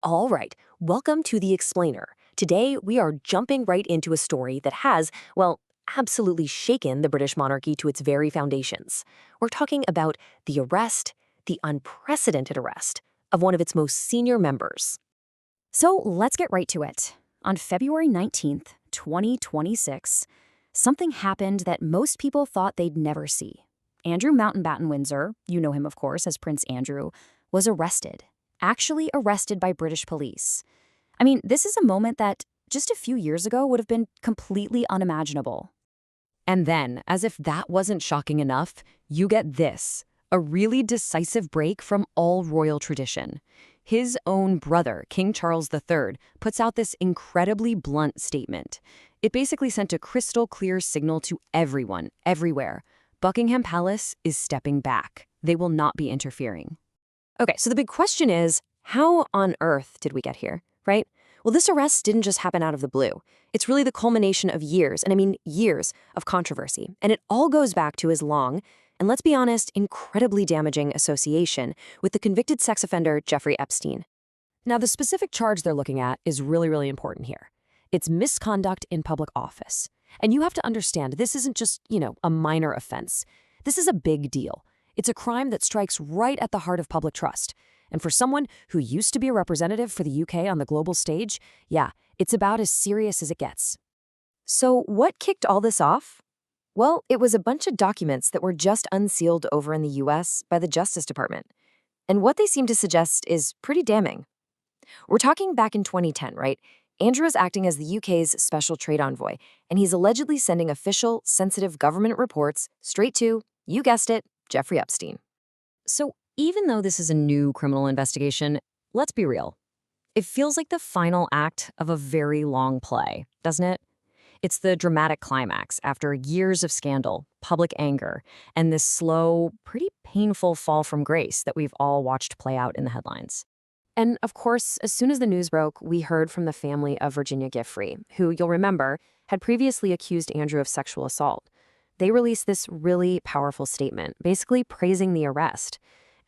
All right, welcome to The Explainer. Today, we are jumping right into a story that has, well, absolutely shaken the British monarchy to its very foundations. We're talking about the arrest, the unprecedented arrest, of one of its most senior members. So let's get right to it. On February 19th, 2026, something happened that most people thought they'd never see. Andrew Mountbatten-Windsor, you know him of course as Prince Andrew, was arrested. Actually arrested by British police. I mean, this is a moment that just a few years ago would have been completely unimaginable. And then, as if that wasn't shocking enough, you get this, a really decisive break from all royal tradition. His own brother, King Charles III, puts out this incredibly blunt statement. It basically sent a crystal clear signal to everyone, everywhere. Buckingham Palace is stepping back. They will not be interfering. Okay, so the big question is, how on earth did we get here, right? Well, this arrest didn't just happen out of the blue. It's really the culmination of years, and I mean years, of controversy. And it all goes back to his long, and let's be honest, incredibly damaging association with the convicted sex offender Jeffrey Epstein. Now, the specific charge they're looking at is really important here. It's misconduct in public office. And you have to understand, this isn't just, a minor offense. This is a big deal. It's a crime that strikes right at the heart of public trust. And for someone who used to be a representative for the UK on the global stage, yeah, it's about as serious as it gets. So what kicked all this off? Well, it was a bunch of documents that were just unsealed over in the US by the Justice Department. And what they seem to suggest is pretty damning. We're talking back in 2010, right? Andrew is acting as the UK's special trade envoy, and he's allegedly sending official, sensitive government reports straight to, you guessed it, Jeffrey Epstein. So even though this is a new criminal investigation, let's be real. It feels like the final act of a very long play, doesn't it? It's the dramatic climax after years of scandal, public anger, and this slow, pretty painful fall from grace that we've all watched play out in the headlines. And of course, as soon as the news broke, we heard from the family of Virginia Giuffre, who, you'll remember, had previously accused Andrew of sexual assault. They released this really powerful statement, basically praising the arrest.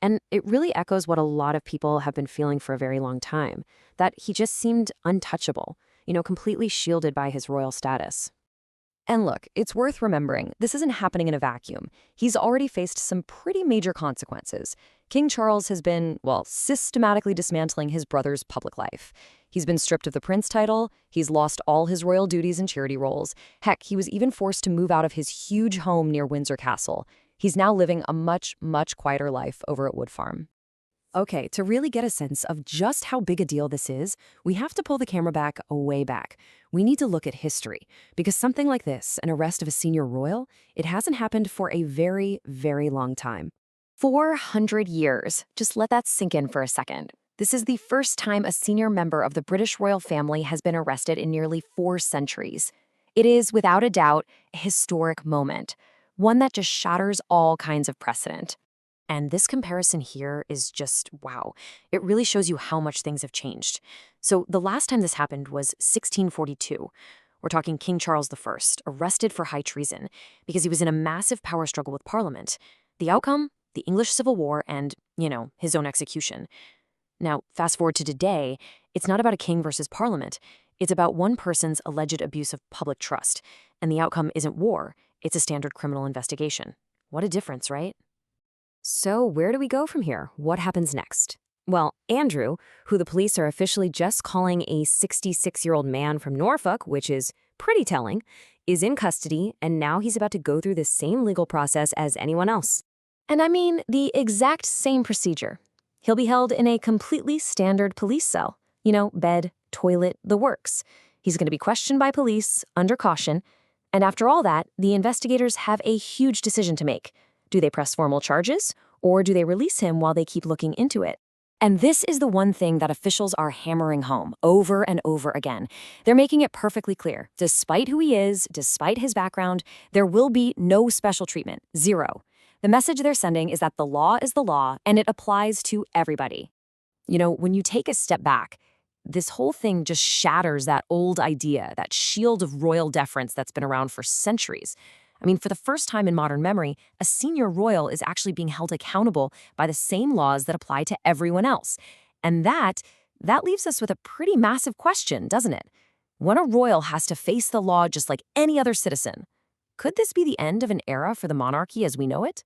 And it really echoes what a lot of people have been feeling for a very long time, that he just seemed untouchable, completely shielded by his royal status. And look, it's worth remembering, this isn't happening in a vacuum. He's already faced some pretty major consequences. King Charles has been, systematically dismantling his brother's public life. He's been stripped of the prince title, he's lost all his royal duties and charity roles. Heck, he was even forced to move out of his huge home near Windsor Castle. He's now living a much quieter life over at Wood Farm. Okay, to really get a sense of just how big a deal this is, we have to pull the camera back way back. We need to look at history, because something like this, an arrest of a senior royal, it hasn't happened for a very long time. 400 years. Just let that sink in for a second. This is the first time a senior member of the British royal family has been arrested in nearly 4 centuries. It is, without a doubt, a historic moment, one that just shatters all kinds of precedent. And this comparison here is just, wow. It really shows you how much things have changed. So the last time this happened was 1642. We're talking King Charles I, arrested for high treason because he was in a massive power struggle with Parliament. The outcome? The English Civil War and, his own execution. Now, fast forward to today, it's not about a king versus Parliament. It's about one person's alleged abuse of public trust. And the outcome isn't war, it's a standard criminal investigation. What a difference, right? So where do we go from here? What happens next? Well, Andrew, who the police are officially just calling a 66-year-old man from Norfolk, which is pretty telling, is in custody, and now he's about to go through the same legal process as anyone else. And I mean the exact same procedure. He'll be held in a completely standard police cell. Bed, toilet, the works. He's going to be questioned by police, under caution. And after all that, the investigators have a huge decision to make. Do they press formal charges, or do they release him while they keep looking into it? And this is the one thing that officials are hammering home over and over again. They're making it perfectly clear. Despite who he is, despite his background, there will be no special treatment. Zero. The message they're sending is that the law is the law, and it applies to everybody. When you take a step back, this whole thing just shatters that old idea, that shield of royal deference that's been around for centuries. I mean, for the first time in modern memory, a senior royal is actually being held accountable by the same laws that apply to everyone else. And that That leaves us with a pretty massive question, doesn't it? When a royal has to face the law just like any other citizen, could this be the end of an era for the monarchy as we know it?